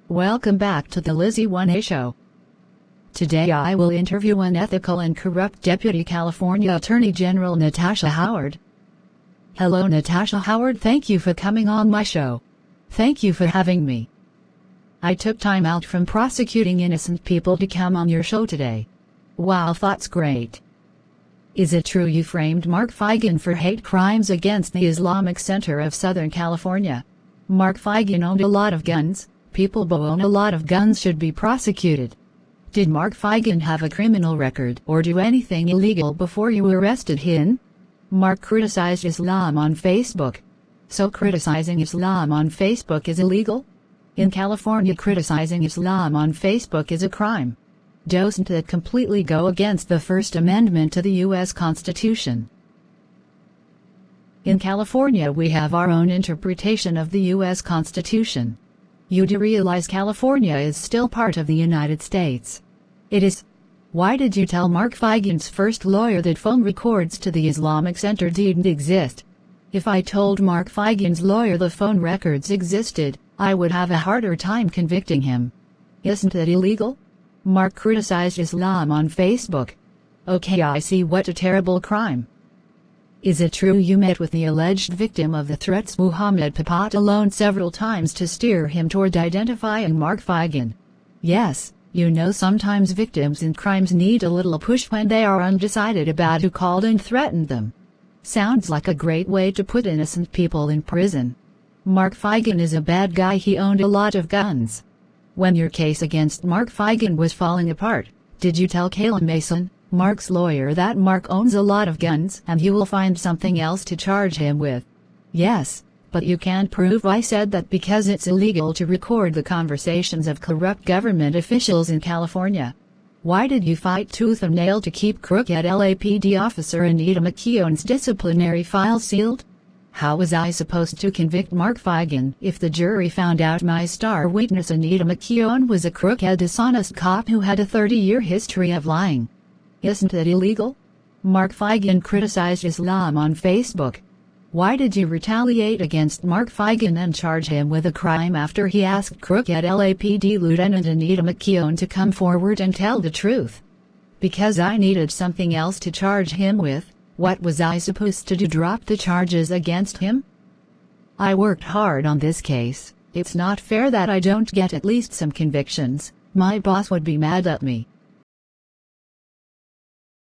Welcome back to the Lizzie 1A show. Today I will interview unethical and corrupt Deputy California Attorney General Natasha Howard. Hello Natasha Howard, thank you for coming on my show. Thank you for having me. I took time out from prosecuting innocent people to come on your show today. Wow, that's great. Is it true you framed Mark Feigin for hate crimes against the Islamic Center of Southern California? Mark Feigin owned a lot of guns. People who own a lot of guns should be prosecuted. Did Mark Feigin have a criminal record or do anything illegal before you arrested him? Mark criticized Islam on Facebook. So criticizing Islam on Facebook is illegal? In California, criticizing Islam on Facebook is a crime. Doesn't that completely go against the First Amendment to the U.S. Constitution? In California, we have our own interpretation of the U.S. Constitution. You do realize California is still part of the United States. It is. Why did you tell Mark Feigin's first lawyer that phone records to the Islamic Center didn't exist? If I told Mark Feigin's lawyer the phone records existed, I would have a harder time convicting him. Isn't that illegal? Mark criticized Islam on Facebook. Okay, I see, what a terrible crime. Is it true you met with the alleged victim of the threats, Muhammad Papat, alone several times to steer him toward identifying Mark Feigin? Yes, you know sometimes victims in crimes need a little push when they are undecided about who called and threatened them. Sounds like a great way to put innocent people in prison. Mark Feigin is a bad guy, he owned a lot of guns. When your case against Mark Feigin was falling apart, did you tell Kayla Mason, Mark's lawyer, that Mark owns a lot of guns and you will find something else to charge him with? Yes, but you can't prove I said that because it's illegal to record the conversations of corrupt government officials in California. Why did you fight tooth and nail to keep crooked LAPD officer Anita McKeown's disciplinary file sealed? How was I supposed to convict Mark Feigin if the jury found out my star witness Anita McKeown was a crooked, dishonest cop who had a 30-year history of lying? Isn't that illegal? Mark Feigin criticized Islam on Facebook. Why did you retaliate against Mark Feigin and charge him with a crime after he asked crooked LAPD Lieutenant Anita McKeown to come forward and tell the truth? Because I needed something else to charge him with. What was I supposed to do, drop the charges against him? I worked hard on this case. It's not fair that I don't get at least some convictions. My boss would be mad at me.